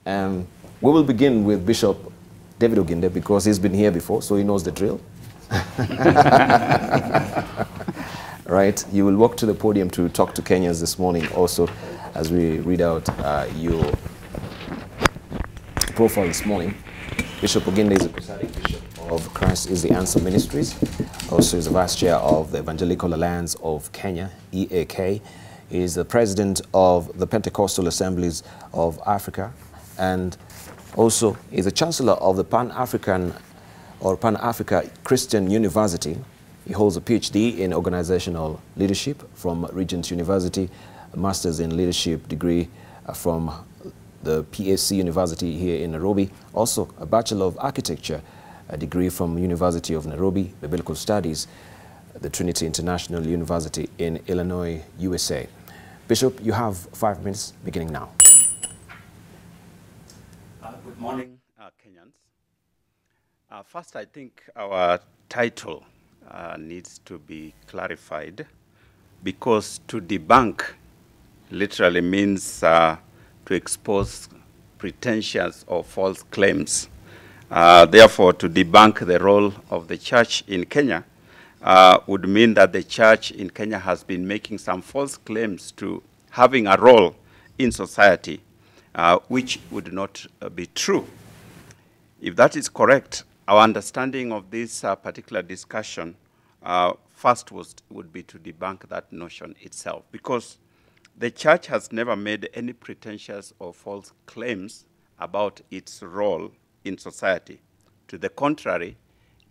We will begin with Bishop David Oginde because he's been here before, so he knows the drill. Right, you will walk to the podium to talk to Kenyans this morning also as we read out your profile this morning. Bishop Oginde is a Prophetic Bishop of Christ is the Answer Ministries. Also is the Vice Chair of the Evangelical Alliance of Kenya, EAK. He is the President of the Pentecostal Assemblies of Africa, and also is the Chancellor of the Pan-African or Pan-Africa Christian University. He holds a PhD in Organizational Leadership from Regent University, a Master's in Leadership degree from the PAC University here in Nairobi, also a Bachelor of Architecture, a degree from University of Nairobi, Biblical Studies, the Trinity International University in Illinois, USA. Bishop, you have 5 minutes beginning now. Good morning, Kenyans. First, I think our title needs to be clarified, because to debunk literally means to expose pretentious or false claims. Therefore, to debunk the role of the church in Kenya would mean that the church in Kenya has been making some false claims to having a role in society, which would not be true. If that is correct, our understanding of this particular discussion first would be to debunk that notion itself, because the church has never made any pretentious or false claims about its role in society. To the contrary,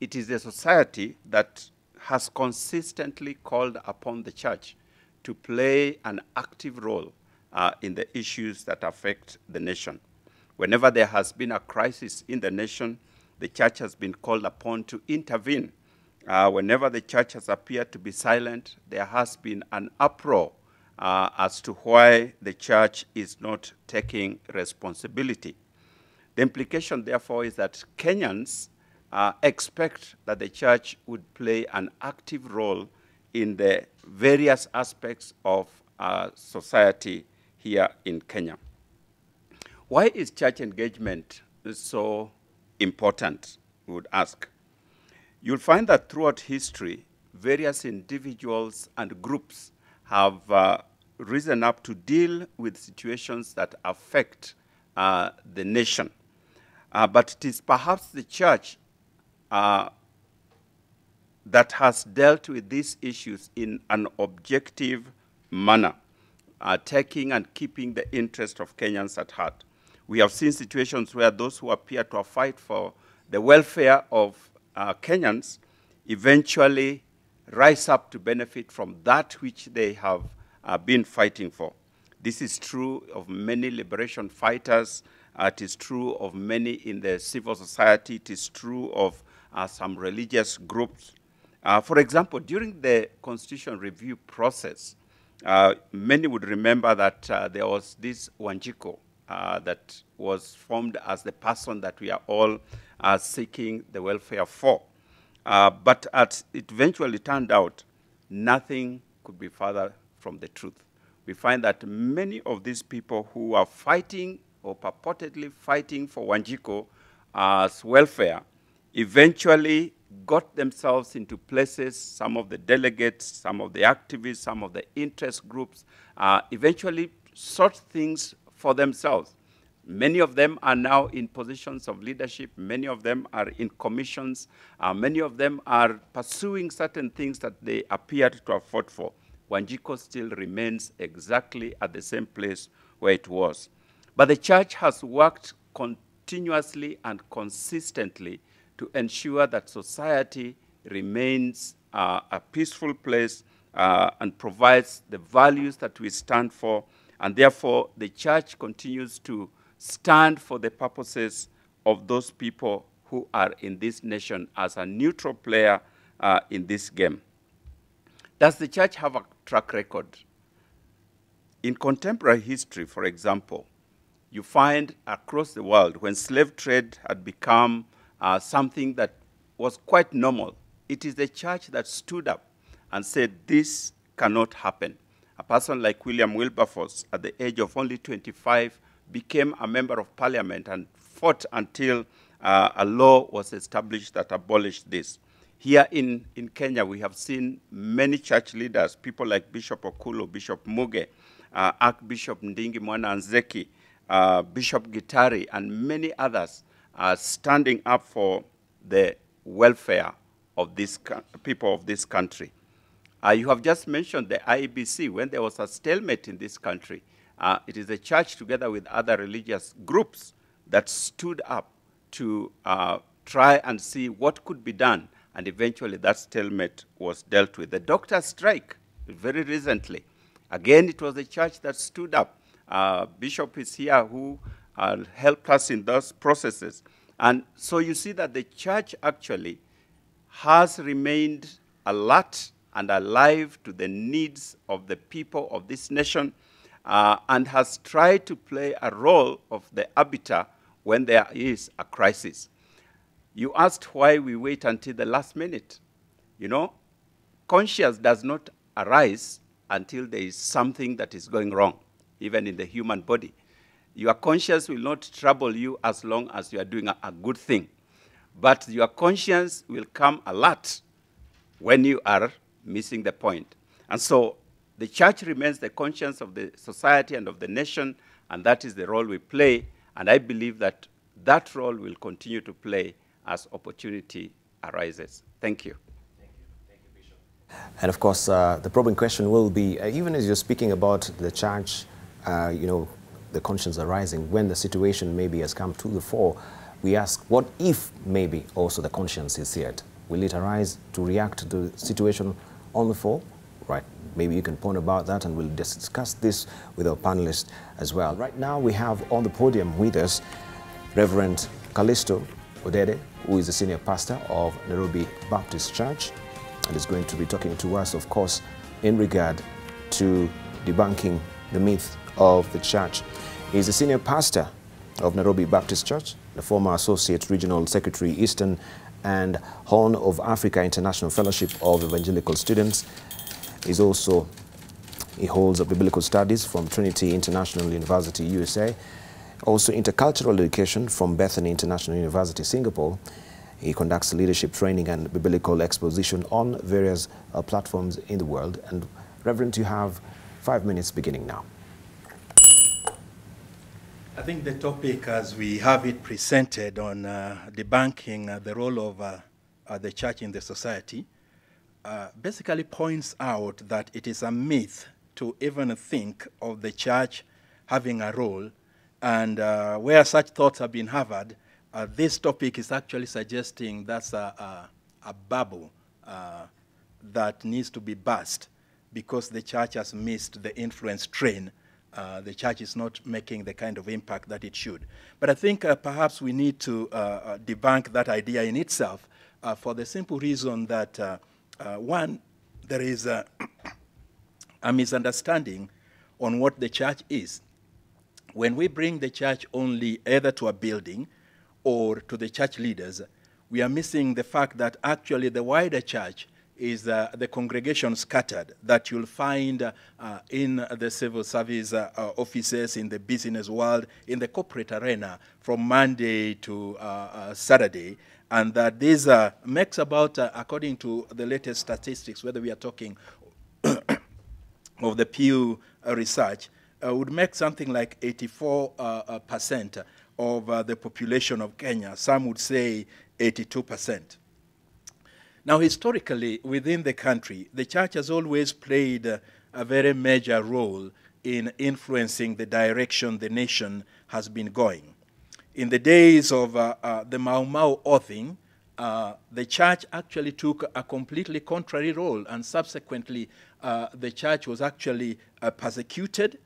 it is a society that has consistently called upon the church to play an active role in the issues that affect the nation. Whenever there has been a crisis in the nation, the church has been called upon to intervene. Whenever the church has appeared to be silent, there has been an uproar as to why the church is not taking responsibility. The implication, therefore, is that Kenyans expect that the church would play an active role in the various aspects of society here in Kenya. Why is church engagement so important, we would ask? You'll find that throughout history, various individuals and groups have risen up to deal with situations that affect the nation. But it is perhaps the church that has dealt with these issues in an objective manner, taking and keeping the interest of Kenyans at heart. We have seen situations where those who appear to fight for the welfare of Kenyans eventually rise up to benefit from that which they have been fighting for. This is true of many liberation fighters. It is true of many in the civil society. It is true of some religious groups. For example, during the Constitution review process, many would remember that there was this Wanjiko that was formed as the person that we are all seeking the welfare for. But it eventually turned out nothing could be further from the truth. We find that many of these people who are fighting or purportedly fighting for Wanjiko's welfare eventually got themselves into places. Some of the delegates, some of the activists, some of the interest groups eventually sought things for themselves. Many of them are now in positions of leadership. Many of them are in commissions. Many of them are pursuing certain things that they appeared to have fought for. Wanjiko still remains exactly at the same place where it was. But the church has worked continuously and consistently to ensure that society remains a peaceful place and provides the values that we stand for. And therefore, the church continues to stand for the purposes of those people who are in this nation as a neutral player in this game. Does the church have a track record? In contemporary history, for example, you find across the world when slave trade had become something that was quite normal, it is the church that stood up and said, this cannot happen. A person like William Wilberforce, at the age of only 25, became a member of parliament and fought until a law was established that abolished this. Here in Kenya, we have seen many church leaders, people like Bishop Okulu, Bishop Muge, Archbishop Ndingi Mwana Nzeki, Bishop Gitari, and many others standing up for the welfare of this people of this country. You have just mentioned the IEBC. When there was a stalemate in this country, it is the church together with other religious groups that stood up to try and see what could be done, and eventually that stalemate was dealt with. The doctor's strike, very recently, again, it was the church that stood up. Bishop is here who helped us in those processes. And so you see that the church actually has remained alert and alive to the needs of the people of this nation, and has tried to play a role of the arbiter when there is a crisis. You asked why we wait until the last minute. You know, conscience does not arise until there is something that is going wrong, even in the human body. Your conscience will not trouble you as long as you are doing a good thing. But your conscience will come alert when you are missing the point. And so the church remains the conscience of the society and of the nation, and that is the role we play. And I believe that that role will continue to play as opportunity arises. Thank you. Thank you, Bishop. And of course, the probing question will be, even as you're speaking about the church, you know, the conscience arising, when the situation maybe has come to the fore, we ask, what if maybe also the conscience is seared? Will it arise to react to the situation on the fore? Right, maybe you can point about that, and we'll discuss this with our panelists as well. Right now we have on the podium with us Reverend Calisto Odede, who is the senior pastor of Nairobi Baptist Church, and is going to be talking to us, of course, in regard to debunking the myth of the church. He's the senior pastor of Nairobi Baptist Church, the former Associate Regional Secretary, Eastern and Horn of Africa International Fellowship of Evangelical Students. He holds a biblical studies from Trinity International University, USA, also intercultural education from Bethany International University, Singapore. He conducts leadership training and biblical exposition on various platforms in the world. And Reverend, you have 5 minutes beginning now. I think the topic, as we have it presented on debunking the role of the church in the society, basically points out that it is a myth to even think of the church having a role. And where such thoughts have been harbored, this topic is actually suggesting that's a bubble that needs to be burst because the church has missed the influence train. The church is not making the kind of impact that it should. But I think perhaps we need to debunk that idea in itself for the simple reason that, one, there is a misunderstanding on what the church is. When we bring the church only either to a building or to the church leaders, we are missing the fact that actually the wider church is the congregation scattered that you'll find in the civil service offices, in the business world, in the corporate arena from Monday to Saturday. And that this makes about, according to the latest statistics, whether we are talking of the Pew research, would make something like 84% of the population of Kenya. Some would say 82%. Now, historically, within the country, the church has always played a very major role in influencing the direction the nation has been going. In the days of the Mau Mau oathing, the church actually took a completely contrary role, and subsequently, the church was actually persecuted.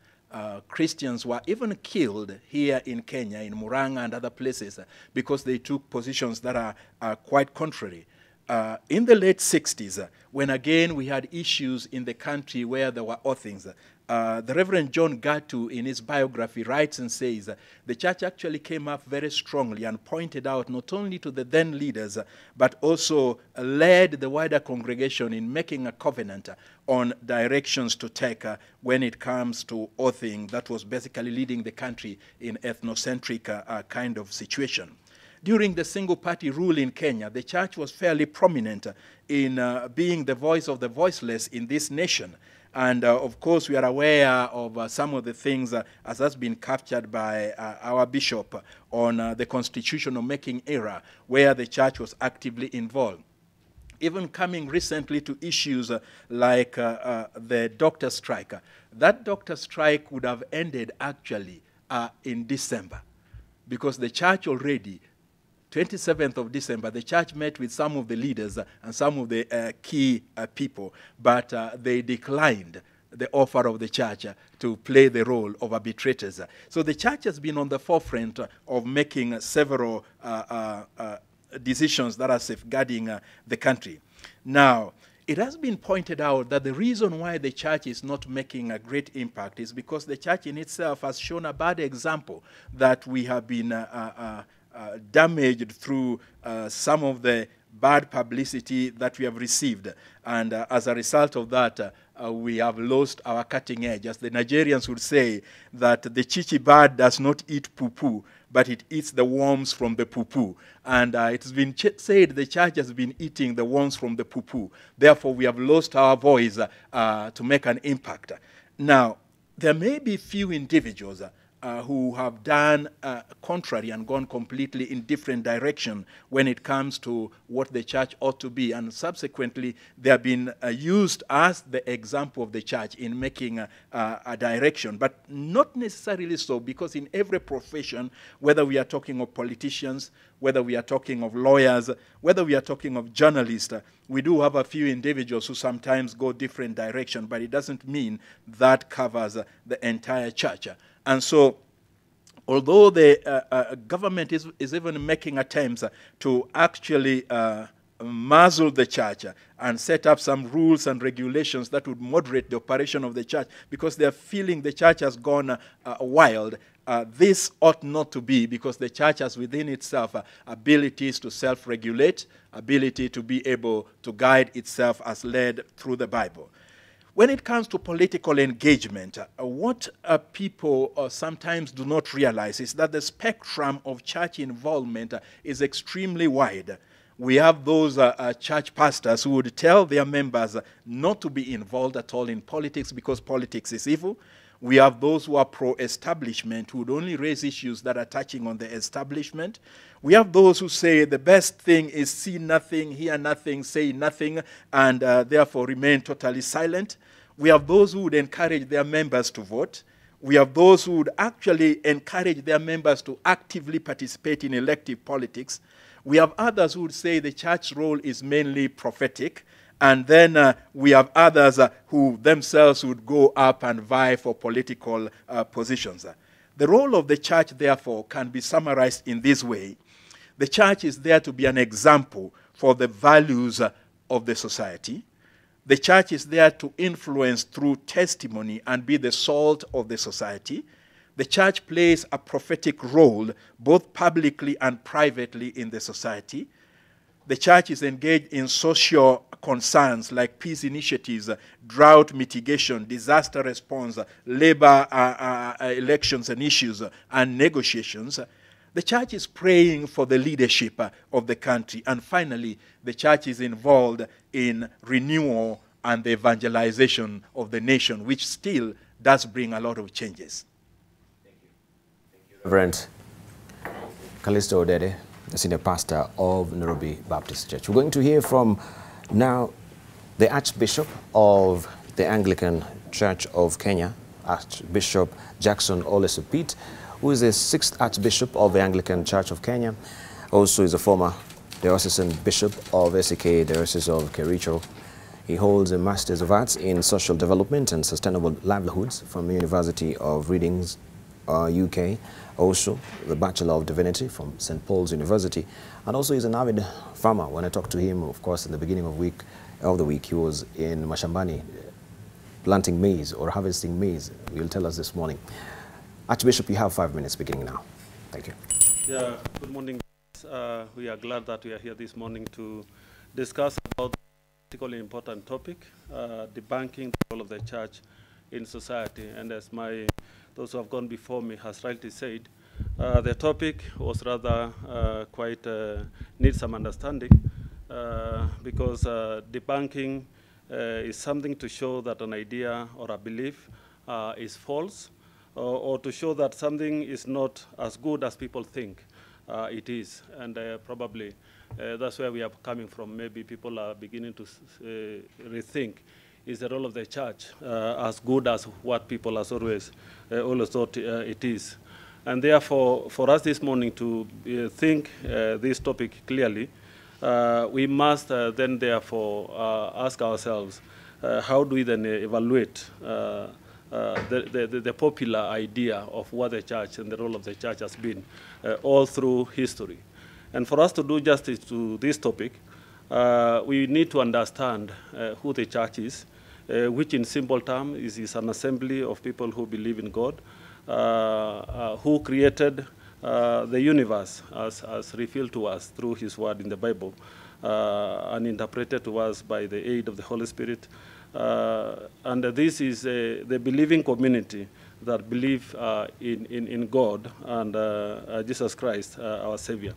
Christians were even killed here in Kenya, in Murang'a and other places, because they took positions that are quite contrary. In the late 60s, when again we had issues in the country where there were oathings, The Reverend John Gatu, in his biography, writes and says, the church actually came up very strongly and pointed out not only to the then leaders, but also led the wider congregation in making a covenant on directions to take when it comes to authoring that was basically leading the country in ethnocentric kind of situation. During the single-party rule in Kenya, the church was fairly prominent in being the voice of the voiceless in this nation. And of course, we are aware of some of the things as has been captured by our bishop on the constitutional making era, where the church was actively involved. Even coming recently to issues like the doctor strike. That doctor strike would have ended actually in December, because the church already, 27th of December, the church met with some of the leaders and some of the key people, but they declined the offer of the church to play the role of arbitrators. So the church has been on the forefront of making several decisions that are safeguarding the country. Now, it has been pointed out that the reason why the church is not making a great impact is because the church in itself has shown a bad example, that we have been damaged through some of the bad publicity that we have received. And as a result of that, we have lost our cutting edge. As the Nigerians would say, that the chichi bird does not eat poo-poo, but it eats the worms from the poo-poo. And it's been said the church has been eating the worms from the poo-poo. Therefore, we have lost our voice to make an impact. Now, there may be few individuals who have done contrary and gone completely in different direction when it comes to what the church ought to be. And subsequently, they have been used as the example of the church in making a direction. But not necessarily so, because in every profession, whether we are talking of politicians, whether we are talking of lawyers, whether we are talking of journalists, we do have a few individuals who sometimes go different direction, but it doesn't mean that covers the entire church. And so, although the government is even making attempts to actually muzzle the church and set up some rules and regulations that would moderate the operation of the church, because they are feeling the church has gone wild, this ought not to be, because the church has within itself abilities to self-regulate, ability to be able to guide itself as led through the Bible. When it comes to political engagement, what people sometimes do not realize is that the spectrum of church involvement is extremely wide. We have those church pastors who would tell their members not to be involved at all in politics because politics is evil. We have those who are pro-establishment, who would only raise issues that are touching on the establishment. We have those who say the best thing is see nothing, hear nothing, say nothing, and therefore remain totally silent. We have those who would encourage their members to vote. We have those who would actually encourage their members to actively participate in elective politics. We have others who would say the church's role is mainly prophetic. And then we have others who themselves would go up and vie for political positions. The role of the church, therefore, can be summarized in this way. The church is there to be an example for the values of the society. The church is there to influence through testimony and be the salt of the society. The church plays a prophetic role both publicly and privately in the society. The church is engaged in social concerns like peace initiatives, drought mitigation, disaster response, labor elections and issues, and negotiations. The church is praying for the leadership of the country. And finally, the church is involved in renewal and the evangelization of the nation, which still does bring a lot of changes. Thank you. Thank you, Reverend Calisto Odede, the senior pastor of Nairobi Baptist Church. We're going to hear from now the Archbishop of the Anglican Church of Kenya, Archbishop Jackson Ole Sapit, who is the 6th Archbishop of the Anglican Church of Kenya. Also is a former diocesan bishop of SK Diocese of Kericho. He holds a Master's of Arts in Social Development and Sustainable Livelihoods from the University of Readings, UK. Also, the Bachelor of Divinity from St. Paul's University. And also he's an avid farmer. When I talked to him, of course, at the beginning of the week, he was in Mashambani planting maize or harvesting maize? You'll tell us this morning. Archbishop, you have 5 minutes beginning now. Thank you. Yeah, good morning. We are glad that we are here this morning to discuss about a particularly important topic, debunking the role of the church in society. And as those who have gone before me has rightly said, the topic was rather quite needs some understanding because debunking is something to show that an idea or a belief is false, or to show that something is not as good as people think it is. And probably that's where we are coming from. Maybe people are beginning to rethink, is the role of the church as good as what people has always thought it is? And therefore, for us this morning to think this topic clearly, we must then therefore ask ourselves, how do we then evaluate the popular idea of what the church and the role of the church has been all through history? And for us to do justice to this topic, we need to understand who the church is, which in simple terms is an assembly of people who believe in God, who created the universe as revealed to us through his word in the Bible and interpreted to us by the aid of the Holy Spirit. And this is the believing community that believe in God and Jesus Christ, our Savior.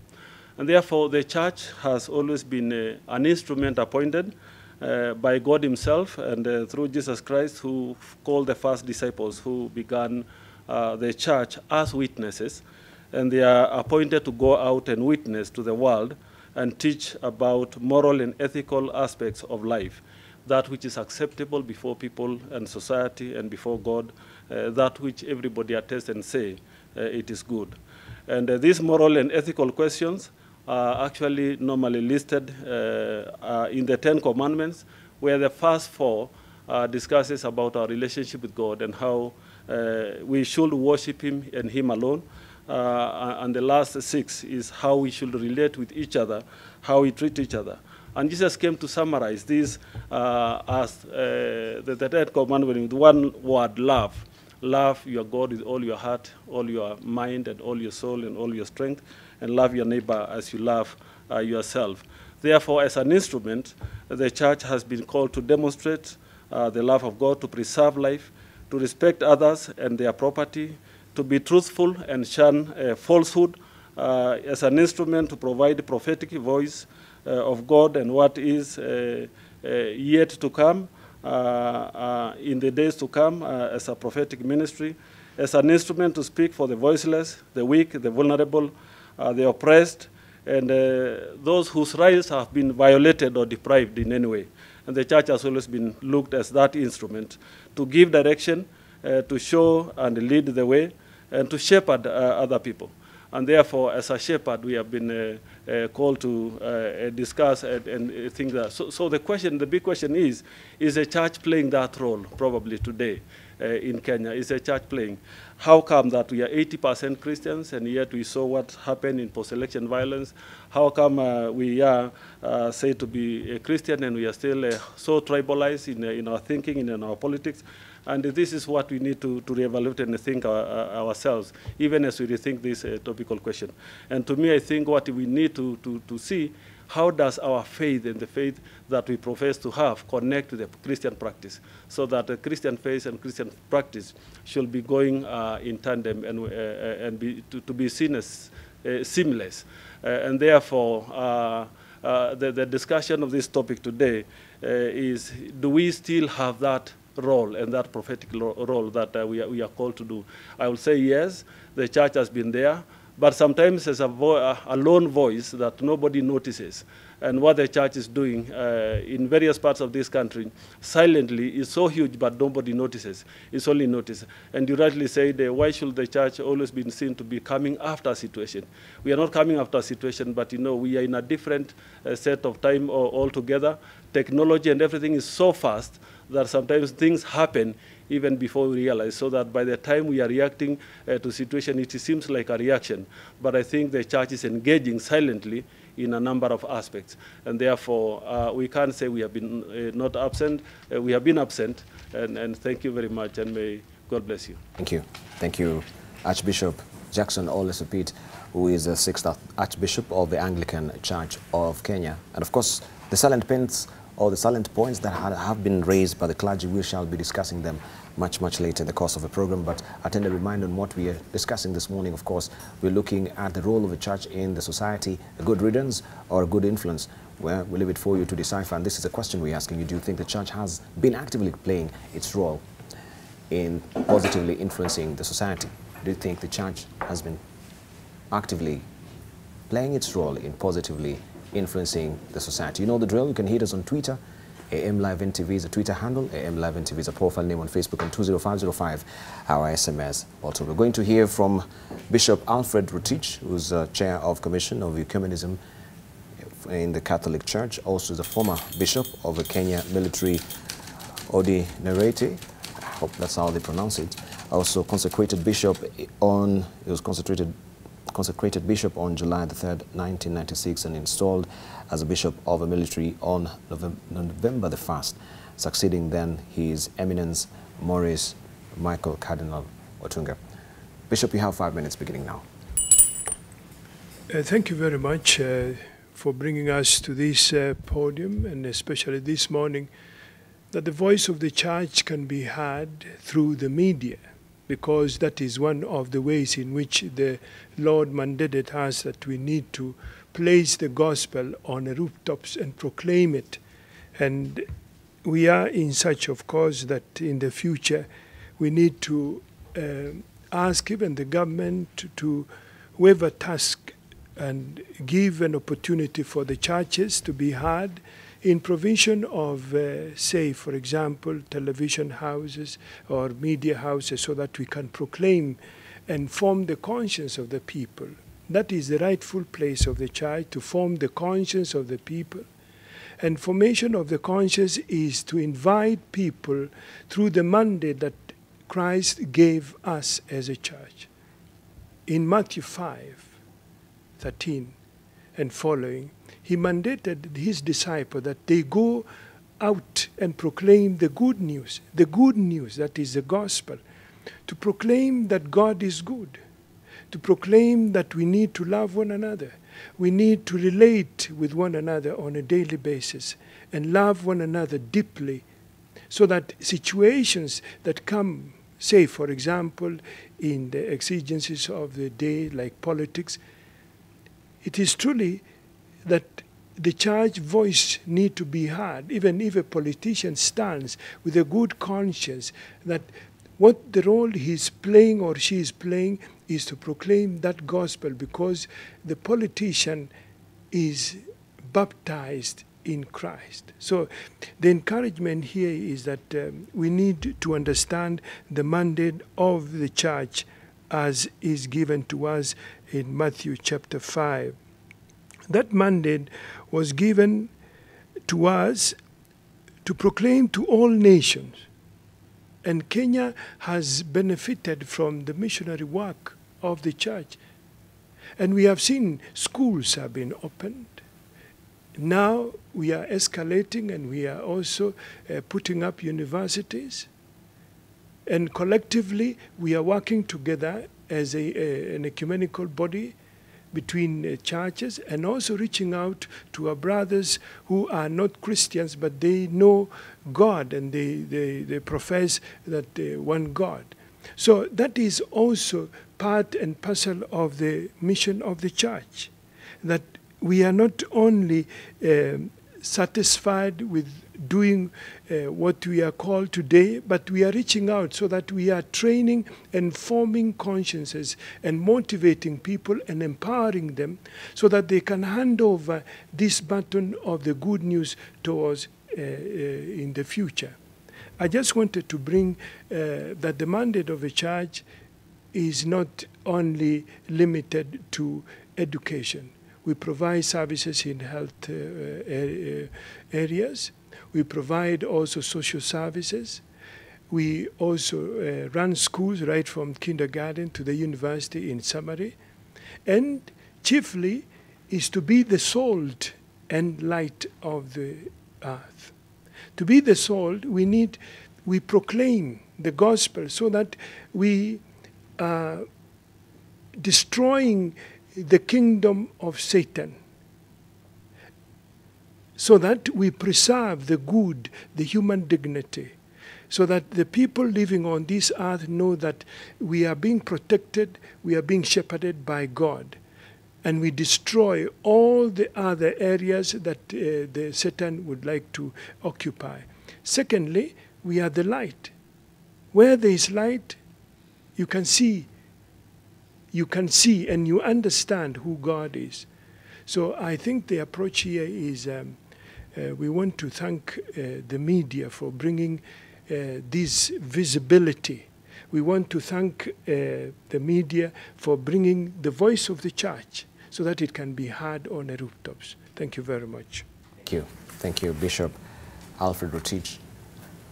And therefore, the church has always been an instrument appointed by God himself and through Jesus Christ, who called the first disciples who began the church as witnesses. And they are appointed to go out and witness to the world and teach about moral and ethical aspects of life, that which is acceptable before people and society and before God, that which everybody attests and say it is good. And these moral and ethical questions are actually normally listed in the 10 Commandments, where the first 4 discusses about our relationship with God and how we should worship him and him alone. And the last 6 is how we should relate with each other, how we treat each other. And Jesus came to summarize these as the 10th commandment with one word: love. Love your God with all your heart, all your mind, and all your soul, and all your strength, and love your neighbor as you love yourself. Therefore, as an instrument, the church has been called to demonstrate the love of God, to preserve life, to respect others and their property, to be truthful and shun falsehood, as an instrument to provide the prophetic voice of God and what is yet to come in the days to come as a prophetic ministry, as an instrument to speak for the voiceless, the weak, the vulnerable, the oppressed, and those whose rights have been violated or deprived in any way. And the church has always been looked as that instrument to give direction, to show and lead the way, and to shepherd other people. And therefore, as a shepherd, we have been called to discuss and think that. So the big question is the church playing that role probably today in Kenya? Is the church playing? How come that we are 80% Christians and yet we saw what happened in post-election violence? How come we are said to be a Christian and we are still so tribalized in our thinking and in our politics? And this is what we need to reevaluate and think ourselves, even as we rethink this topical question. And to me, I think what we need to see, how does our faith and the faith that we profess to have connect to the Christian practice, so that the Christian faith and Christian practice should be going in tandem and to be seen as seamless. And therefore, the discussion of this topic today is, do we still have that role and that prophetic role that we are called to do? I will say yes, the church has been there, but sometimes there's a lone voice that nobody notices. And what the church is doing in various parts of this country silently is so huge, but nobody notices. It's only noticed. And you rightly said, why should the church always be seen to be coming after a situation? We are not coming after a situation, but we are in a different set of time altogether. Technology and everything is so fast that sometimes things happen even before we realize, so that by the time we are reacting to the situation, it seems like a reaction. But I think the church is engaging silently in a number of aspects. And therefore, we can't say we have been not absent. We have been absent. And thank you very much, and may God bless you. Thank you. Thank you, Archbishop Jackson Ole Sapit, who is the 6th Archbishop of the Anglican Church of Kenya. And of course, the silent points or the silent points that have been raised by the clergy, we shall be discussing them much later in the course of the program. But I tend to remind on what we are discussing this morning. Of course, we're looking at the role of the church in the society, a good riddance or a good influence. Well, we leave it for you to decipher. And this is a question we're asking you. Do you think the church has been actively playing its role in positively influencing the society? Do you think the church has been actively playing its role in positively influencing the society? You know the drill. You can hit us on Twitter. AM Live NTV is a Twitter handle. AM Live NTV is a profile name on Facebook, and 20505 our SMS. Also, we're going to hear from Bishop Alfred Rotich, who's chair of Commission of Ecumenism in the Catholic Church. Also, is a former bishop of the Kenya military, Odede. I hope that's how they pronounce it. Also, consecrated bishop on. He was consecrated bishop on July the 3rd, 1996, and installed as a bishop of a military on November the 1st, succeeding then His Eminence Maurice Michael Cardinal Otunga. Bishop, you have 5 minutes beginning now. Thank you very much for bringing us to this podium, and especially this morning, that the voice of the church can be heard through the media, because that is one of the ways in which the Lord mandated us, that we need to place the gospel on the rooftops and proclaim it. And we are in such, of course, that in the future we need to ask even the government to whoever task and give an opportunity for the churches to be heard in provision of, say, for example, television houses or media houses, so that we can proclaim and form the conscience of the people. That is the rightful place of the church, to form the conscience of the people. And formation of the conscience is to invite people through the mandate that Christ gave us as a church. In Matthew 5:13 and following, he mandated his disciples that they go out and proclaim the good news, that is the gospel, to proclaim that God is good, to proclaim that we need to love one another, we need to relate with one another on a daily basis and love one another deeply, so that situations that come, say, for example, in the exigencies of the day, like politics, it is truly that the church voice need to be heard, even if a politician stands with a good conscience, that what the role he's playing or she is playing is to proclaim that gospel, because the politician is baptized in Christ. So the encouragement here is that we need to understand the mandate of the church as is given to us in Matthew chapter 5. That mandate was given to us to proclaim to all nations. And Kenya has benefited from the missionary work of the church. And we have seen schools have been opened. Now we are escalating, and we are also putting up universities. And collectively, we are working together as an ecumenical body between churches, and also reaching out to our brothers who are not Christians, but they know God, and they profess that one God. So that is also part and parcel of the mission of the church, that we are not only satisfied with doing what we are called today, but we are reaching out so that we are training and forming consciences and motivating people and empowering them so that they can hand over this baton of the good news towards in the future. I just wanted to bring that the mandate of the church is not only limited to education. We provide services in health areas. We provide also social services. We also run schools right from kindergarten to the university in summary. And chiefly is to be the salt and light of the earth. To be the salt, we proclaim the gospel so that we are destroying the kingdom of Satan, so that we preserve the good, the human dignity, so that the people living on this earth know that we are being protected, we are being shepherded by God, and we destroy all the other areas that the Satan would like to occupy. Secondly, we are the light. Where there is light, you can see and you understand who God is. So I think the approach here is we want to thank the media for bringing this visibility. We want to thank the media for bringing the voice of the church so that it can be heard on the rooftops. Thank you very much. Thank you. Thank you, Bishop Alfred Rotich.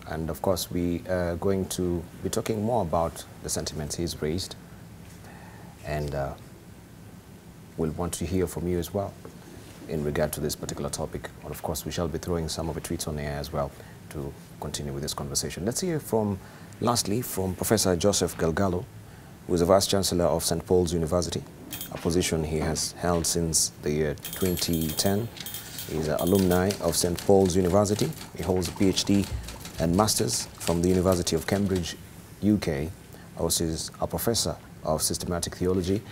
And of course, we are going to be talking more about the sentiments he's raised. And we'll want to hear from you as well in regard to this particular topic. And of course, we shall be throwing some of the tweets on the air as well to continue with this conversation. Let's hear lastly, from Professor Joseph Galgalo, who is the Vice Chancellor of St. Paul's University, a position he has held since the year 2010. He's an alumni of St. Paul's University. He holds a PhD and Masters from the University of Cambridge, UK. Also is a Professor of Systematic Theology,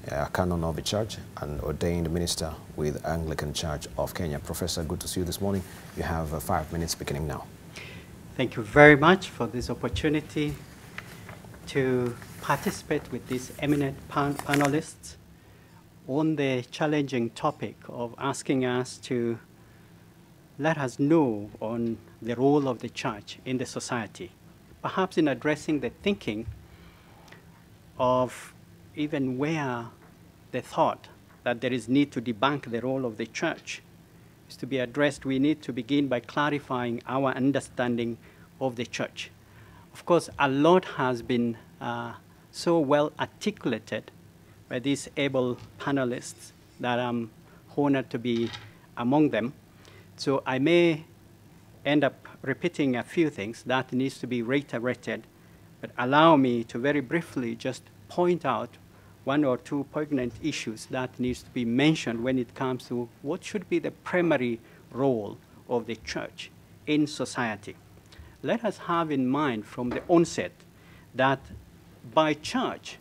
a canon of the church, and ordained minister with Anglican Church of Kenya. Professor, good to see you this morning. You have 5 minutes beginning now. Thank you very much for this opportunity to participate with these eminent panelists on the challenging topic of asking us to let us know on the role of the church in the society, perhaps in addressing the thinking of even where the thought that there is need to debunk the role of the church is to be addressed. We need to begin by clarifying our understanding of the church. Of course, a lot has been so well articulated by these able panelists that I'm honored to be among them. So I may end up repeating a few things that needs to be reiterated, but allow me to very briefly just point out one or two poignant issues that needs to be mentioned when it comes to what should be the primary role of the church in society. Let us have in mind from the onset that by church,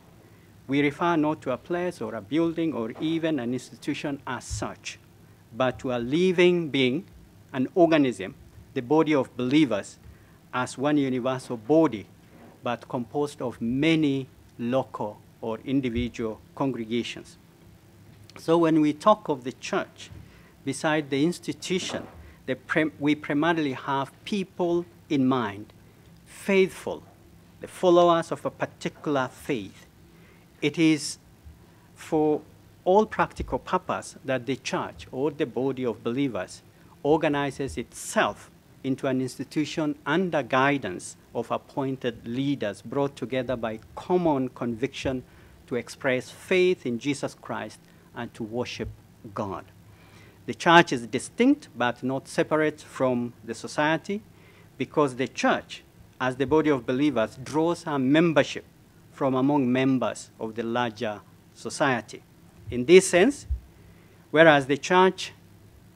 we refer not to a place or a building or even an institution as such, but to a living being, an organism, the body of believers as one universal body, but composed of many local or individual congregations. So when we talk of the church, beside the institution, we primarily have people in mind, faithful, the followers of a particular faith. It is for all practical purpose that the church or the body of believers organizes itself into an institution under guidance of appointed leaders brought together by common conviction to express faith in Jesus Christ and to worship God. The church is distinct but not separate from the society because the church, as the body of believers, draws our membership from among members of the larger society. In this sense, whereas the church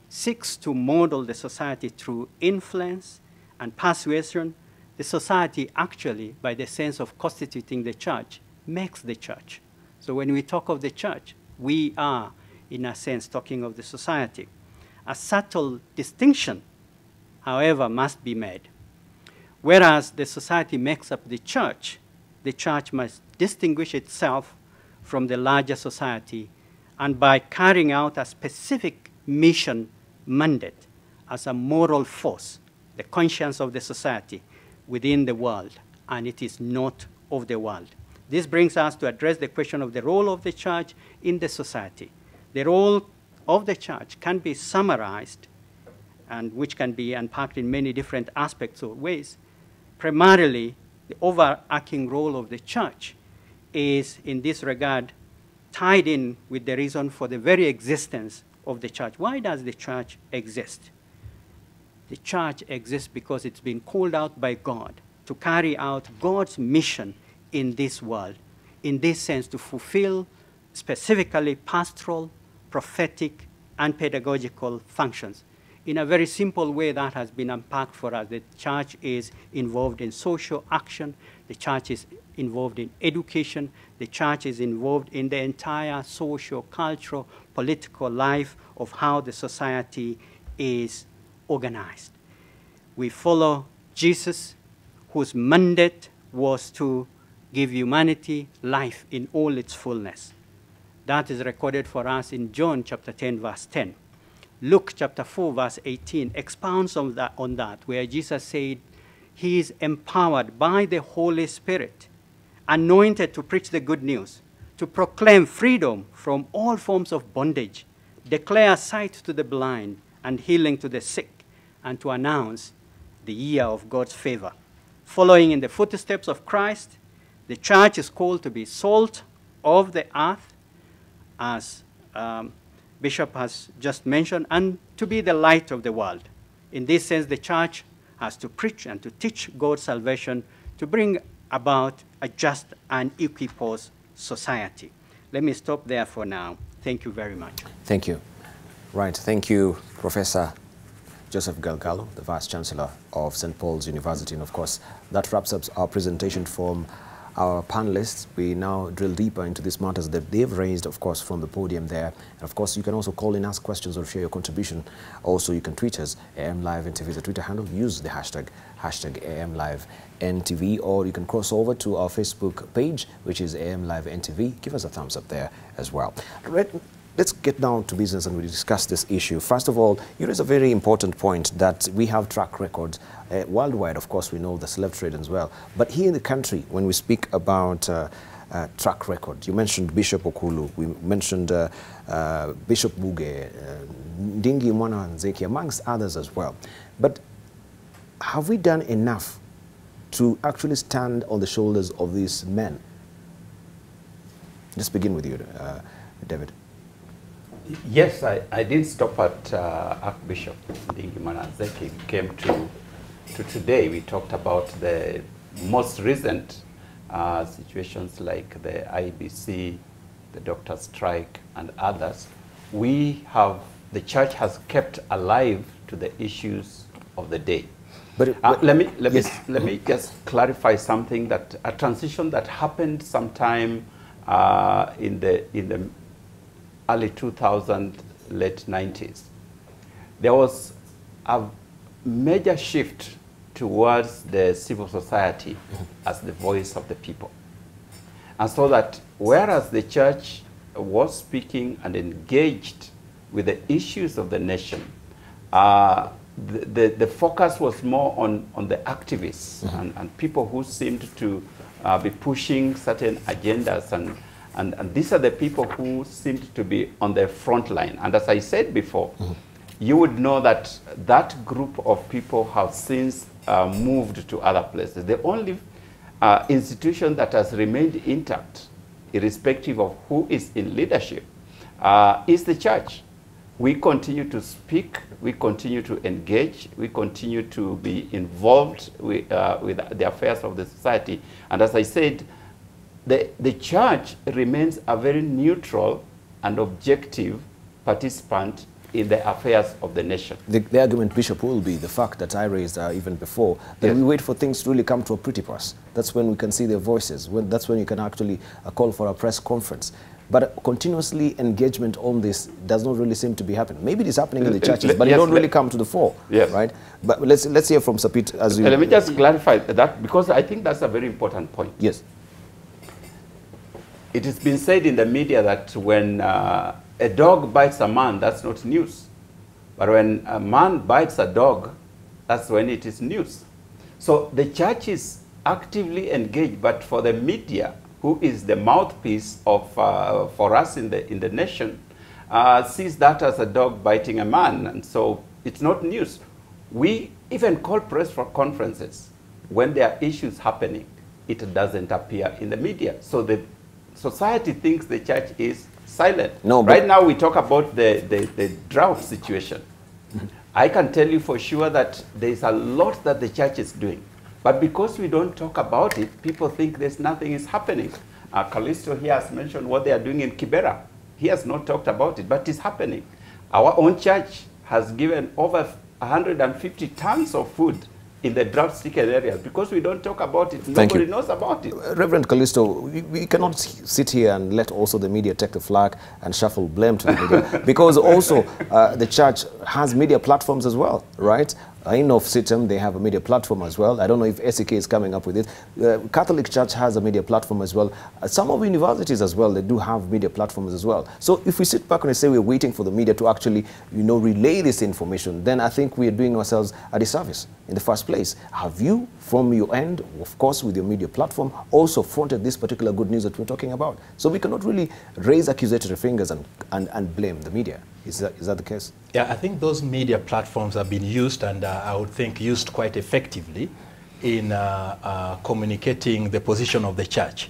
seeks to model the society through influence and persuasion, the society actually, by the sense of constituting the church, makes the church. So when we talk of the church, we are, in a sense, talking of the society. A subtle distinction, however, must be made. Whereas the society makes up the church must distinguish itself from the larger society, and by carrying out a specific mission mandate as a moral force, the conscience of the society within the world, and it is not of the world. This brings us to address the question of the role of the church in the society. The role of the church can be summarized, and which can be unpacked in many different aspects or ways, primarily the overarching role of the church is, in this regard, tied in with the reason for the very existence of the church. Why does the church exist? The church exists because it's been called out by God to carry out God's mission in this world, in this sense, to fulfill specifically pastoral, prophetic, and pedagogical functions. In a very simple way, that has been unpacked for us. The church is involved in social action. The church is involved in education. The church is involved in the entire social, cultural, political life of how the society is organized. We follow Jesus, whose mandate was to give humanity life in all its fullness. That is recorded for us in John chapter 10, verse 10. Luke chapter 4, verse 18 expounds on that, where Jesus said he is empowered by the Holy Spirit, anointed to preach the good news, to proclaim freedom from all forms of bondage, declare sight to the blind and healing to the sick, and to announce the year of God's favor. Following in the footsteps of Christ, the church is called to be salt of the earth, as Bishop has just mentioned, and to be the light of the world. In this sense, the church has to preach and to teach God's salvation to bring about a just and equitable society. Let me stop there for now. Thank you very much. Thank you. Right. Thank you, Professor Joseph Galgalo, the Vice-Chancellor of St. Paul's University. And of course, that wraps up our presentation from our panelists. We now drill deeper into these matters that they've raised, of course, from the podium there. And of course, you can also call in, ask questions, or share your contribution. Also, you can tweet us, AMLiveNTV is a Twitter handle. Use the hashtag AMLiveNTV, or you can cross over to our Facebook page, which is AMLiveNTV. Give us a thumbs up there as well. Let's get down to business and we discuss this issue. First of all, you raise a very important point that we have track records worldwide. Of course, we know the slave trade as well. But here in the country, when we speak about track record, you mentioned Bishop Okulu, we mentioned Bishop Buge, Ndingi Mwana Nzeki, amongst others as well. But have we done enough to actually stand on the shoulders of these men? Let's begin with you, David. Yes, I did stop at Archbishop Ndingi Manazeki. Came to today. We talked about the most recent situations like the IBC, the doctor strike, and others. The church has kept alive to the issues of the day. But let me just clarify something, that a transition that happened sometime in the early 2000s, late 90s. There was a major shift towards the civil society as the voice of the people. And so that whereas the church was speaking and engaged with the issues of the nation, the focus was more on the activists and people who seemed to be pushing certain agendas, and these are the people who seemed to be on the front line. And as I said before, you would know that that group of people have since moved to other places. The only institution that has remained intact, irrespective of who is in leadership, is the church. We continue to speak, we continue to engage, we continue to be involved with the affairs of the society. And as I said, the church remains a very neutral and objective participant in the affairs of the nation. The argument, Bishop, will be the fact that I raised even before, that we wait for things to really come to a pretty pass. That's when we can see their voices. That's when you can actually call for a press conference. But continuously engagement on this does not really seem to be happening. Maybe it is happening in the churches, but it don't really come to the fore, right? But let's hear from Sapit as you... Let me just clarify that, because I think that's a very important point. Yes. It has been said in the media that when a dog bites a man, that's not news. But when a man bites a dog, that's when it is news. So the church is actively engaged, but for the media, who is the mouthpiece of for us in the nation, sees that as a dog biting a man, and so it's not news. We even call press for conferences when there are issues happening, it doesn't appear in the media. So the society thinks the church is silent. No, right now we talk about the drought situation. I can tell you for sure that there's a lot that the church is doing. But because we don't talk about it, people think there's nothing is happening. Calisto here has mentioned what they are doing in Kibera. He has not talked about it, but it's happening. Our own church has given over 150 tons of food in the drought-stricken areas. Because we don't talk about it, nobody knows about it. Reverend Calisto, we cannot sit here and let also the media take the flag and shuffle blame to the media. Because also the church has media platforms as well, right? In of Sitem, they have a media platform as well. I don't know if SEK is coming up with it. Catholic Church has a media platform as well. Some of the universities as well, they do have media platforms as well. So if we sit back and say we're waiting for the media to actually, relay this information, then I think we are doing ourselves a disservice in the first place. Have you, from your end, of course, with your media platform, also fronted this particular good news that we're talking about? So we cannot really raise accusatory fingers and blame the media. Is that the case? Yeah, I think those media platforms have been used, and I would think used quite effectively in communicating the position of the church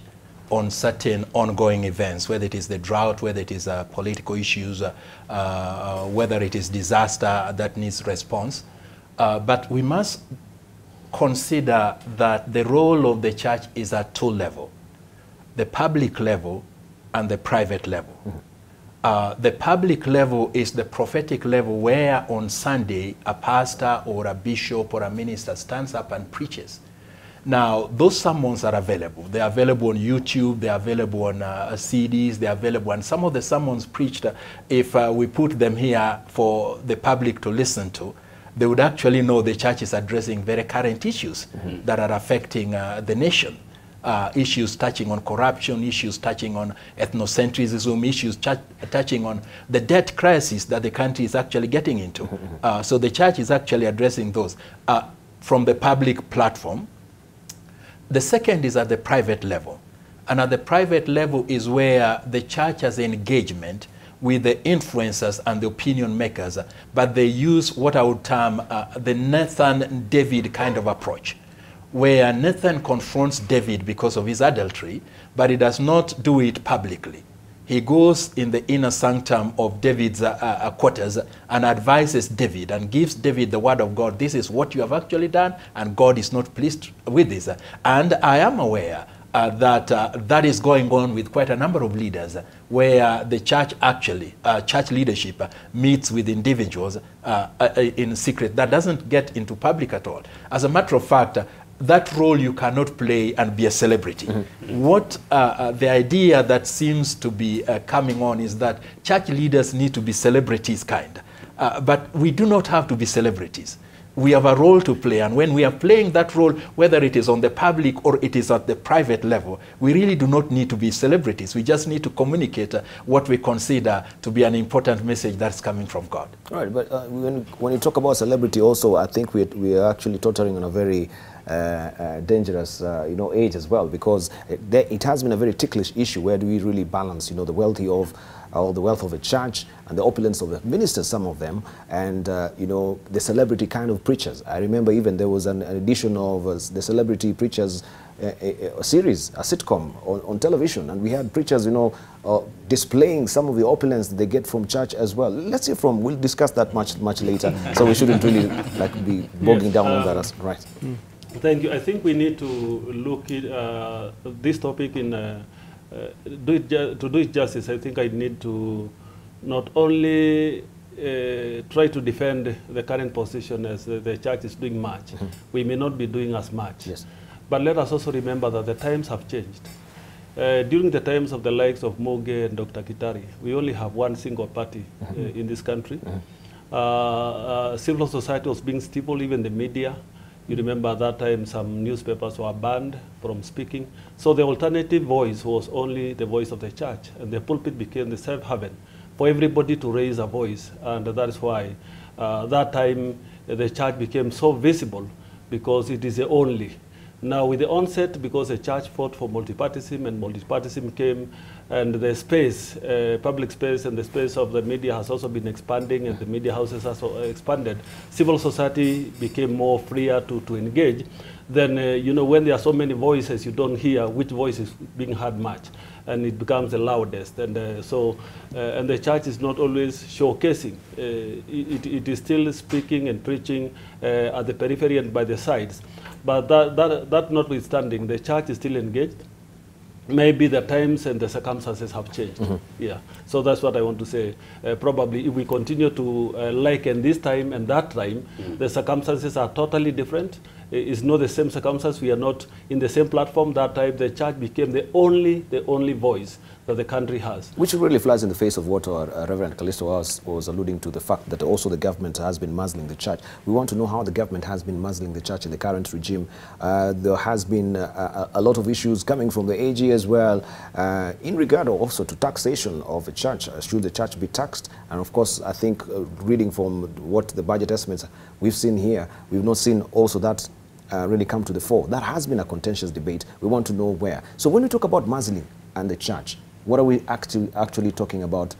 on certain ongoing events, whether it is the drought, whether it is political issues, whether it is disaster that needs response. But we must consider that the role of the church is at two levels, the public level and the private level. Mm-hmm. The public level is the prophetic level where on Sunday a pastor or a bishop or a minister stands up and preaches. Now, those sermons are available. They are available on YouTube, they are available on CDs, they are available. And some of the sermons preached, if we put them here for the public to listen to, they would actually know the church is addressing very current issues that are affecting the nation. Issues touching on corruption, issues touching on ethnocentrism, issues touching on the debt crisis that the country is actually getting into. So the church is actually addressing those from the public platform. The second is at the private level. And at the private level is where the church has engagement with the influencers and the opinion makers, but they use what I would term the Nathan-David kind of approach, where Nathan confronts David because of his adultery, but he does not do it publicly. He goes in the inner sanctum of David's quarters and advises David and gives David the word of God. This is what you have actually done, and God is not pleased with this. And I am aware that that is going on with quite a number of leaders, where the church actually, church leadership meets with individuals in secret. That doesn't get into public at all. As a matter of fact, that role you cannot play and be a celebrity. What the idea that seems to be coming on is that church leaders need to be celebrities kind. But we do not have to be celebrities. We have a role to play, and when we are playing that role, whether it is on the public or it is at the private level, we really do not need to be celebrities. We just need to communicate what we consider to be an important message that's coming from God. Right, but when you talk about celebrity also, I think we are actually tottering on a very dangerous age as well, because it has been a very ticklish issue. Where do we really balance the wealthy of the wealth of a church and the opulence of the ministers, some of them, and the celebrity kind of preachers? I remember even there was an edition of the celebrity preachers a series, a sitcom on television, and we had preachers displaying some of the opulence that they get from church as well. Let's hear we'll discuss that much later, so we shouldn't really be bogging down on that, right? Thank you. I think we need to look at this topic to do it justice. I think I need to not only try to defend the current position as the church is doing much. We may not be doing as much. Yes. But let us also remember that the times have changed. During the times of the likes of Moge and Dr. Kitari, we only have one single party in this country. Civil society was being stifled, even the media. You remember at that time some newspapers were banned from speaking. So the alternative voice was only the voice of the church, and the pulpit became the safe haven for everybody to raise a voice. And that is why that time the church became so visible, because it is the only. Now with the onset, because the church fought for multi-partysim, and multi-partysim came, and the space, public space and the space of the media has also been expanding, and the media houses also expanded. Civil society became more freer to engage. then, you know, when there are so many voices, you don't hear which voice is being heard much, and it becomes the loudest. And and the church is not always showcasing. It is still speaking and preaching at the periphery and by the sides. But that notwithstanding, the church is still engaged. Maybe the times and the circumstances have changed. Yeah, so that's what I want to say. Probably if we continue to liken this time and that time, the circumstances are totally different. It's not the same circumstance. We are not in the same platform. That time the church became the only voice that the country has. Which really flies in the face of what Reverend Calisto was alluding to, the fact that also the government has been muzzling the church. We want to know how the government has been muzzling the church in the current regime. There has been a lot of issues coming from the AG as well, in regard also to taxation of the church. Should the church be taxed? And of course, I think reading from what the budget estimates we've seen here, we've not seen also that really come to the fore. That has been a contentious debate. We want to know where. So when we talk about muzzling and the church, what are we actually talking about?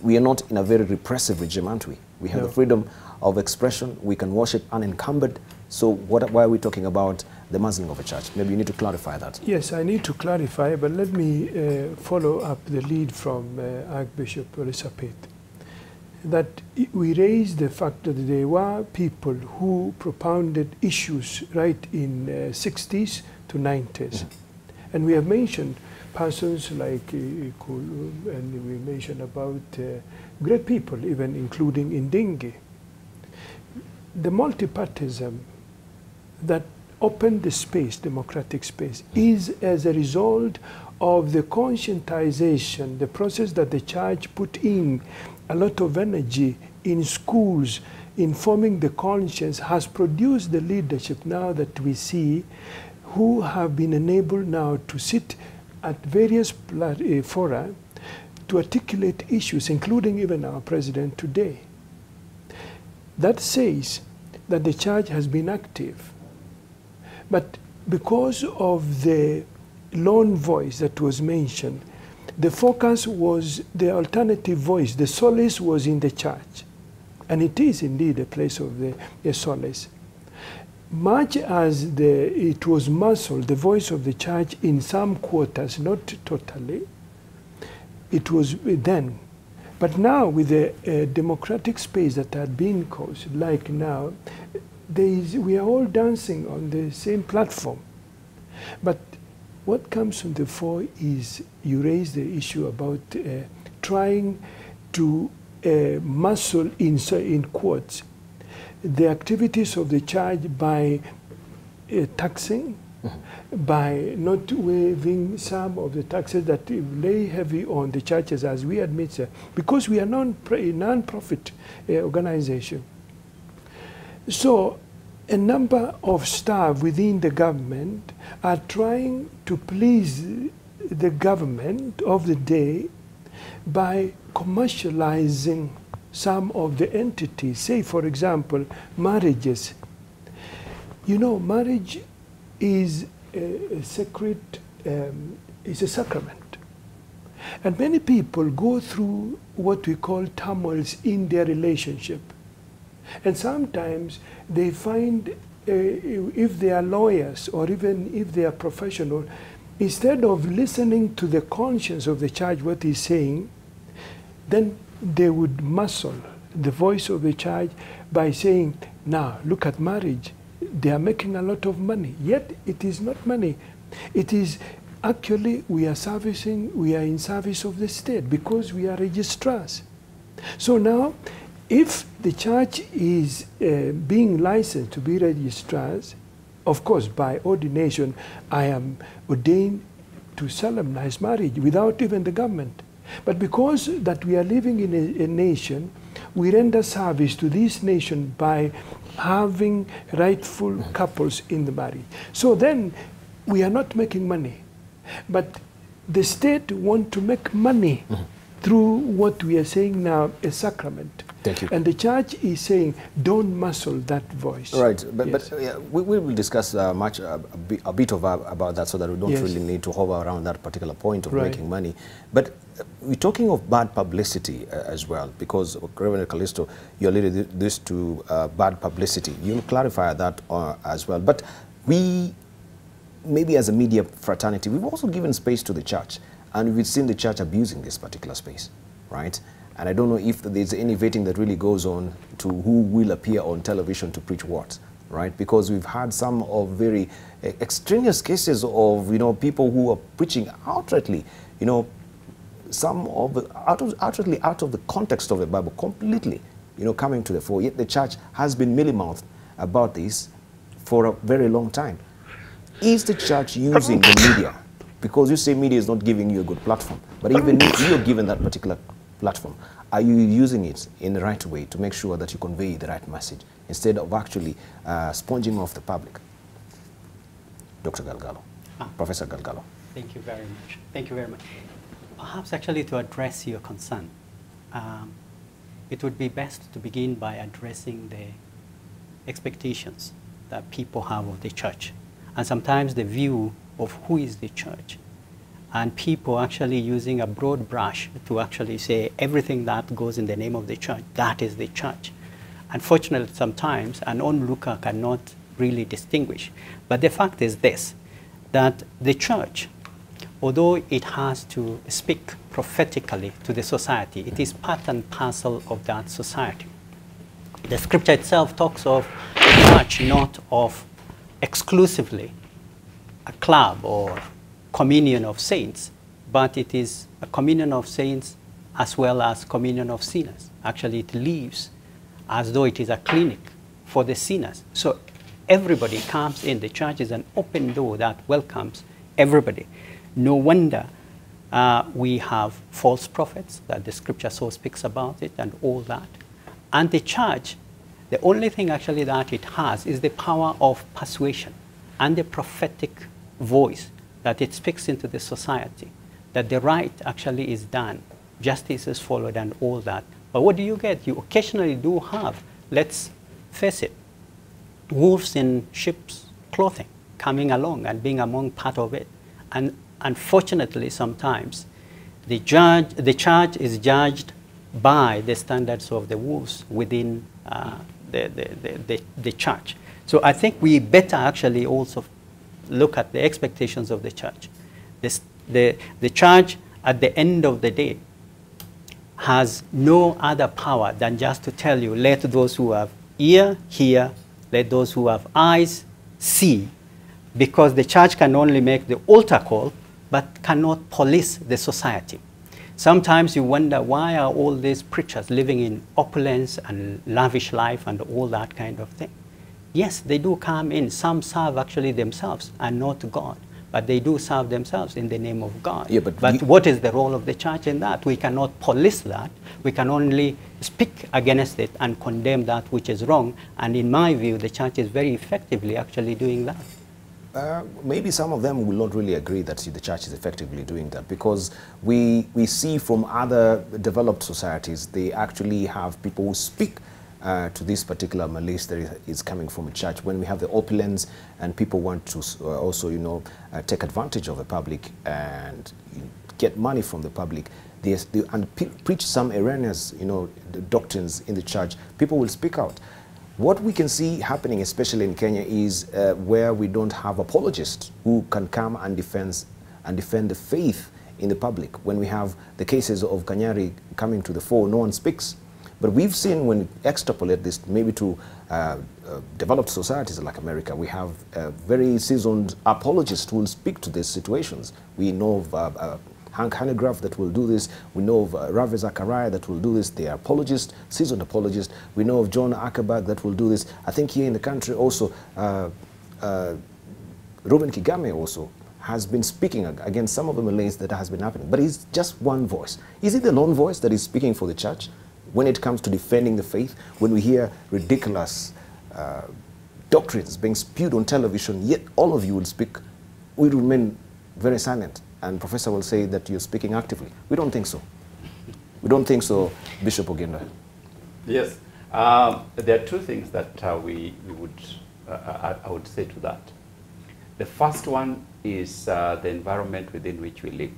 We are not in a very repressive regime, aren't we? We have the freedom of expression. We can worship unencumbered. So why are we talking about the muzzling of a church? Maybe you need to clarify that. Yes, I need to clarify, but let me follow up the lead from Archbishop Sapit. That we raised the fact that there were people who propounded issues right in 60s to 90s. And we have mentioned persons like Ikulu, and we mentioned about great people, even including Ndingi. The multi-partysim that opened the space, democratic space, is as a result of the conscientization, the process that the church put in a lot of energy in schools, in forming the conscience, has produced the leadership now that we see, who have been enabled now to sit at various fora to articulate issues, including even our president today. That says that the church has been active. But because of the lone voice that was mentioned, the focus was the alternative voice. The solace was in the church. And it is indeed a place of the solace. Much as it was muzzled, the voice of the church in some quarters, not totally, it was then. But now with the democratic space that had been caused, like now, we are all dancing on the same platform. But what comes from the fore is you raise the issue about trying to muscle in quotes the activities of the church by taxing, by not waiving some of the taxes that lay heavy on the churches, as we admit, because we are non-profit organization. So a number of staff within the government are trying to please the government of the day by commercializing some of the entities. Say, for example, marriages. You know, marriage is a sacred, is a sacrament. And many people go through what we call turmoils in their relationship. And sometimes they find, if they are lawyers or even if they are professional, instead of listening to the conscience of the church, what he's saying, then they would muzzle the voice of the church by saying, now, look at marriage. They are making a lot of money. Yet, it is not money. It is actually, we are in service of the state because we are registrars. So now, if the church is being licensed to be registrars, of course, by ordination, I am ordained to solemnize marriage without even the government. But because that we are living in a nation, we render service to this nation by having rightful couples in the marriage. So then we are not making money. But the state want to make money through what we are saying now, a sacrament. Thank you. And the church is saying, don't muzzle that voice. Right, but, yes. but yeah, we will discuss a bit about that so that we don't really need to hover around that particular point of making money. But we're talking of bad publicity as well, because Reverend Calisto, you alluded this to bad publicity. You clarify that as well. But we, maybe as a media fraternity, we've also given space to the church, and we've seen the church abusing this particular space, right? And I don't know if there's any vetting that really goes on to who will appear on television to preach what, right? Because we've had some of very extraneous cases of, people who are preaching outrightly, some of outrightly out of the context of the Bible completely, coming to the fore. Yet the church has been mealy-mouthed about this for a very long time. Is the church using the media? Because you say media is not giving you a good platform, but even if you're given that particular platform, are you using it in the right way to make sure that you convey the right message instead of actually sponging off the public? Dr. Galgalo, Professor Galgalo. Thank you very much. Thank you very much. Perhaps actually to address your concern, it would be best to begin by addressing the expectations that people have of the church, and sometimes the view of who is the church, and people actually using a broad brush to actually say everything that goes in the name of the church, that is the church. Unfortunately, sometimes an onlooker cannot really distinguish. But the fact is this, that the church, although it has to speak prophetically to the society, it is part and parcel of that society. The scripture itself talks of the church not of exclusively a club or communion of saints, but it is a communion of saints as well as communion of sinners. Actually, it lives as though it is a clinic for the sinners. So everybody comes in. The church is an open door that welcomes everybody. No wonder we have false prophets, that the scripture so speaks about it and all that. And the church, the only thing actually that it has is the power of persuasion and the prophetic voice that it speaks into the society, that the right actually is done, justice is followed and all that. But what do you get? You occasionally do have, let's face it, wolves in sheep's clothing coming along and being among part of it. And unfortunately, sometimes the church is judged by the standards of the wolves within the church. So I think we better actually also look at the expectations of the church. The church, at the end of the day, has no other power than just to tell you, let those who have ear hear, let those who have eyes see, because the church can only make the altar call, but cannot police the society. Sometimes you wonder, why are all these preachers living in opulence and lavish life and all that kind of thing? Yes, they do come in. Some serve actually themselves and not God, but they do serve themselves in the name of God. Yeah, but what is the role of the church in that? We cannot police that. We can only speak against it and condemn that which is wrong. And in my view, the church is very effectively actually doing that. Maybe some of them will not really agree that the church is effectively doing that, because we see from other developed societies, they actually have people who speak to this particular malaise that is coming from a church. When we have the opulence and people want to also, take advantage of the public and get money from the public, and preach some erroneous, doctrines in the church, people will speak out. What we can see happening, especially in Kenya, is where we don't have apologists who can come and defend the faith in the public. When we have the cases of Kanyari coming to the fore, no one speaks. But we've seen, when we extrapolate this maybe to developed societies like America, we have very seasoned apologists who will speak to these situations. We know of Hank Hanegraaff that will do this. We know of Ravi Zachariah that will do this. They are apologists, seasoned apologists. We know of John Ackerberg that will do this. I think here in the country also, Ruben Kigame also has been speaking against some of the malaise that has been happening. But it's just one voice. Is it the lone voice that is speaking for the church when it comes to defending the faith? When we hear ridiculous doctrines being spewed on television, yet all of you will speak, we remain very silent. And Professor will say that you're speaking actively. We don't think so. We don't think so, Bishop Oginde. Yes. There are two things that I would say to that. The first one is the environment within which we live.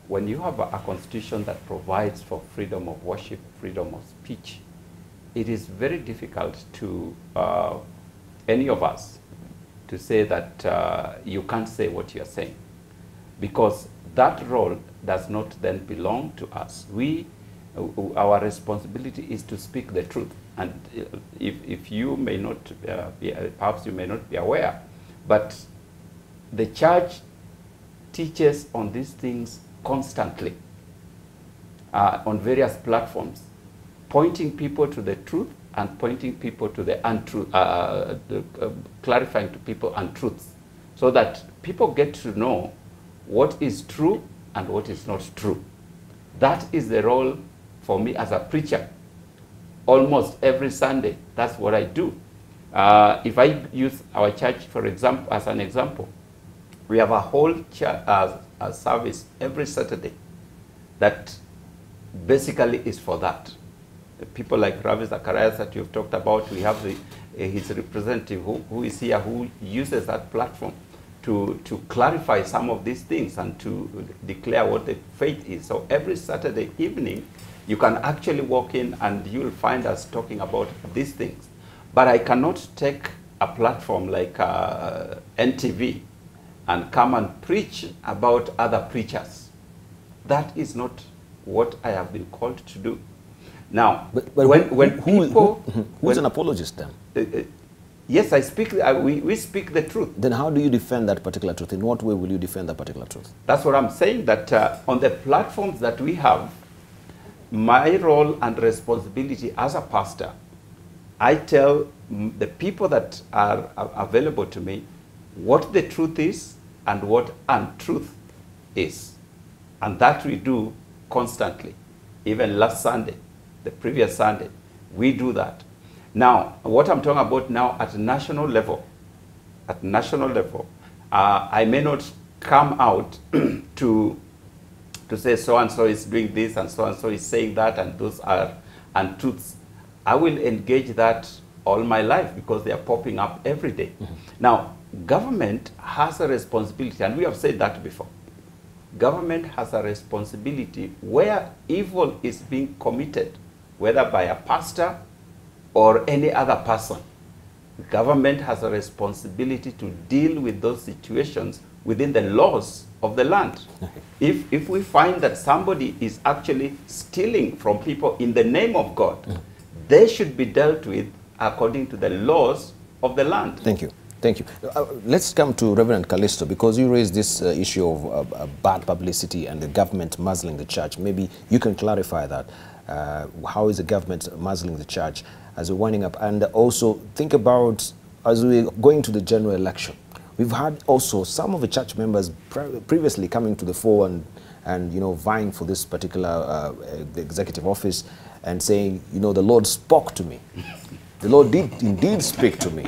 When you have a constitution that provides for freedom of worship, freedom of speech, it is very difficult to any of us to say that you can't say what you're saying, because that role does not then belong to us. Our responsibility is to speak the truth. And if you may not, perhaps you may not be aware, but the church teaches on these things constantly on various platforms, pointing people to the truth and pointing people to the untruth, clarifying to people untruths, so that people get to know what is true and what is not true. That is the role for me as a preacher. Almost every Sunday, that's what I do. If I use our church, for example, as an example, we have a whole church, service every Saturday that basically is for that. The people like Ravi Zacharias that you've talked about, we have his representative who is here, who uses that platform to clarify some of these things and to declare what the faith is. So every Saturday evening, you can actually walk in and you'll find us talking about these things. But I cannot take a platform like NTV and come and preach about other preachers. That is not what I have been called to do. Now, who's an apologist then? Yes, I speak. We speak the truth. Then how do you defend that particular truth? In what way will you defend that particular truth? That's what I'm saying, that on the platforms that we have, my role and responsibility as a pastor, I tell the people that are available to me what the truth is and what untruth is. And that we do constantly. Even last Sunday, the previous Sunday, we do that. Now, what I'm talking about now at national level, I may not come out to say so-and-so is doing this and so-and-so is saying that and those are untruths. I will engage that all my life because they are popping up every day. Now, government has a responsibility, and we have said that before. Government has a responsibility where evil is being committed, whether by a pastor or any other person. Government has a responsibility to deal with those situations within the laws of the land. If we find that somebody is actually stealing from people in the name of God, they should be dealt with according to the laws of the land. Thank you. Thank you. Let's come to Reverend Calisto, because you raised this issue of bad publicity and the government muzzling the church. Maybe you can clarify that. How is the government muzzling the church as we're winding up? And also think about, as we're going to the general election, we've had also some of the church members previously coming to the fore and you know, vying for this particular executive office and saying, you know, the Lord spoke to me. The Lord did indeed speak to me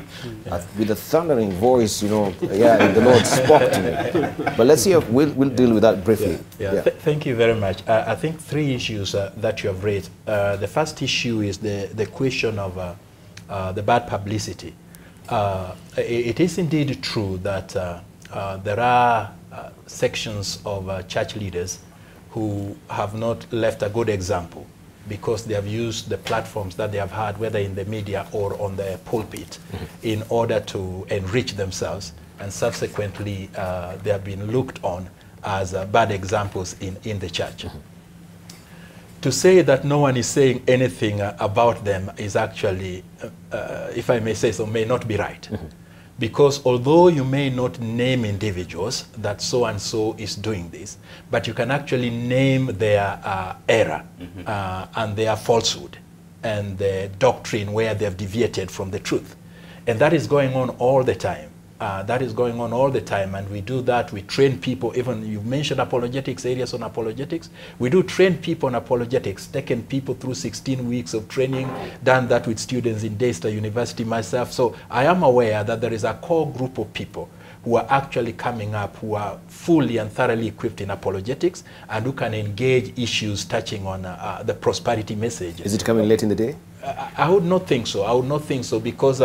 with a thundering voice, you know, yeah, the Lord spoke to me. But let's see if we'll deal with that briefly. Thank you very much. I think three issues that you have raised. The first issue is the question of the bad publicity. It is indeed true that there are sections of church leaders who have not left a good example, because they have used the platforms that they have had, whether in the media or on the pulpit, in order to enrich themselves, and subsequently they have been looked on as bad examples in the church. To say that no one is saying anything about them is actually, if I may say so, may not be right. Because although you may not name individuals that so-and-so is doing this, but you can actually name their error and their falsehood and the doctrine where they have deviated from the truth. And that is going on all the time. And we do that. We train people. Even you mentioned apologetics, areas on apologetics. We do train people on apologetics, taken people through 16 weeks of training, done that with students in Daystar University myself. So I am aware that there is a core group of people who are actually coming up, who are fully and thoroughly equipped in apologetics and who can engage issues touching on the prosperity message. Is it coming late in the day? I would not think so. I would not think so, because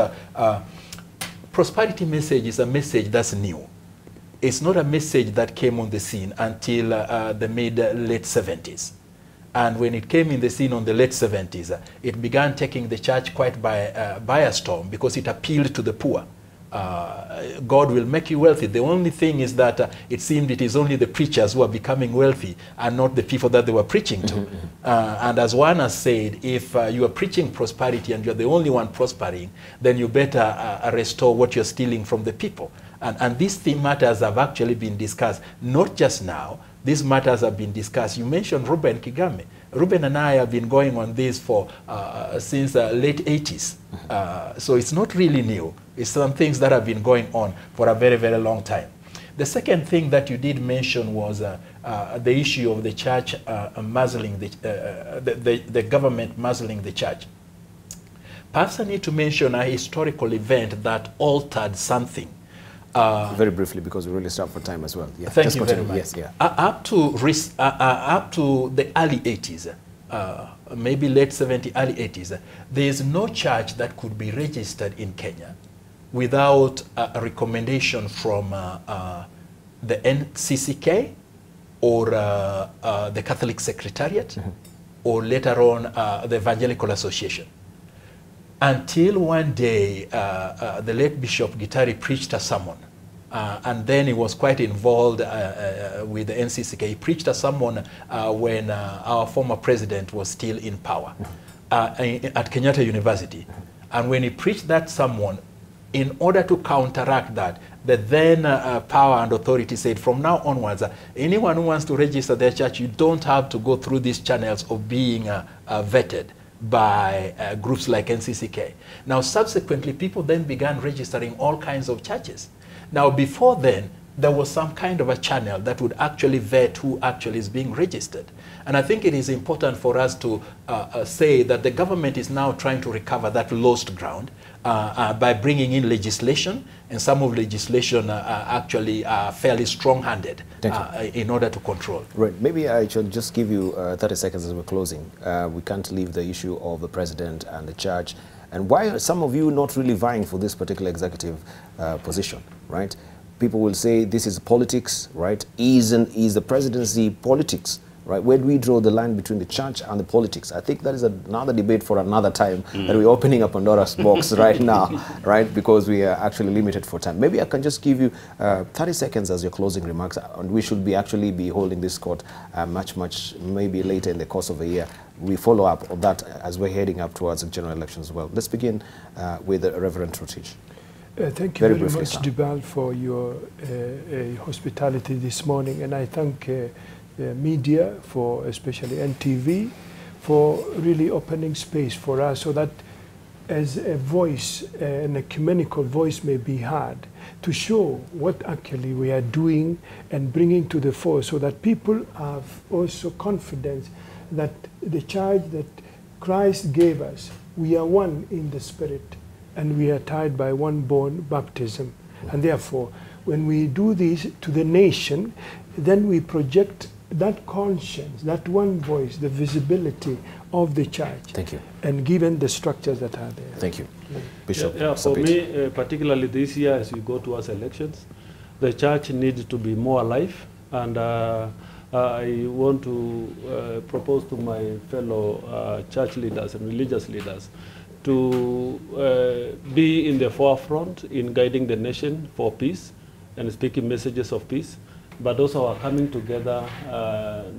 prosperity message is a message that's new. It's not a message that came on the scene until the mid-late 70s. And when it came in the scene on the late 70s, it began taking the church quite by a storm, because it appealed to the poor. God will make you wealthy. The only thing is that it seemed it is only the preachers who are becoming wealthy and not the people that they were preaching to. And as one has said, if you are preaching prosperity and you're the only one prospering, then you better restore what you're stealing from the people. And these theme matters have actually been discussed, not just now. These matters have been discussed. You mentioned Ruben Kigame. Ruben and I have been going on this for since late 80s. So it's not really new. It's some things that have been going on for a very, very long time. The second thing that you did mention was the issue of the church muzzling, the government muzzling the church. Perhaps I need to mention a historical event that altered something. Very briefly, because we really start for time as well. Yeah, thank you very much. Yes, yeah. Up to the early 80s, maybe late 70s, early 80s, there is no church that could be registered in Kenya without a recommendation from the NCCK or the Catholic Secretariat, or later on the Evangelical Association. Until one day, the late Bishop Gitari preached a sermon. And then he was quite involved with the NCCK. He preached a sermon when our former president was still in power at Kenyatta University. And when he preached that sermon, in order to counteract that, the then power and authority said, from now onwards, anyone who wants to register their church, you don't have to go through these channels of being vetted by groups like NCCK. Now, subsequently, people then began registering all kinds of churches. Now, before then, there was some kind of a channel that would actually vet who actually is being registered. And I think it is important for us to say that the government is now trying to recover that lost ground by bringing in legislation, and some of legislation actually fairly strong-handed in order to control. Right. Maybe I should just give you 30 seconds as we're closing. We can't leave the issue of the president and the church. And why are some of you not really vying for this particular executive position, right? People will say this is politics, right? Is the presidency politics, right? Where do we draw the line between the church and the politics? I think that is another debate for another time that we're opening up Pandora's box right now, right? Because we are actually limited for time. Maybe I can just give you 30 seconds as your closing remarks, and we should actually be holding this court much, maybe later in the course of a year. We follow up on that as we're heading up towards the general elections as well. Let's begin with Reverend Rotich. Thank you very much, Debarl, for your hospitality this morning, and I thank the media, for especially NTV, for really opening space for us so that as a voice, an ecumenical voice may be heard, to show what actually we are doing and bringing to the fore so that people have also confidence that the charge that Christ gave us, we are one in the Spirit, and we are tied by one born baptism. And therefore, when we do this to the nation, then we project that conscience, that one voice, the visibility of the church. Thank you. And given the structures that are there. Thank you. Bishop. Yeah, for me, particularly this year as we go towards elections, the church needs to be more alive, and I want to propose to my fellow church leaders and religious leaders to be in the forefront in guiding the nation for peace and speaking messages of peace, but also are coming together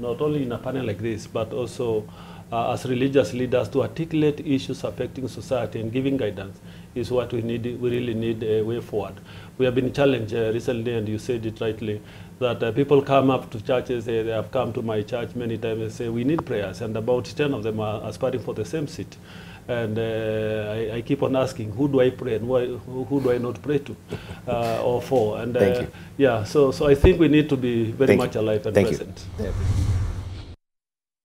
not only in a panel like this, but also as religious leaders to articulate issues affecting society and giving guidance is what we need. We really need a way forward. We have been challenged recently, and you said it rightly, that people come up to churches, they have come to my church many times and say, we need prayers, and about 10 of them are aspiring for the same seat. And I keep on asking, who do I pray and who do I not pray to or for? And yeah, so I think we need to be very much alive and present. Thank you.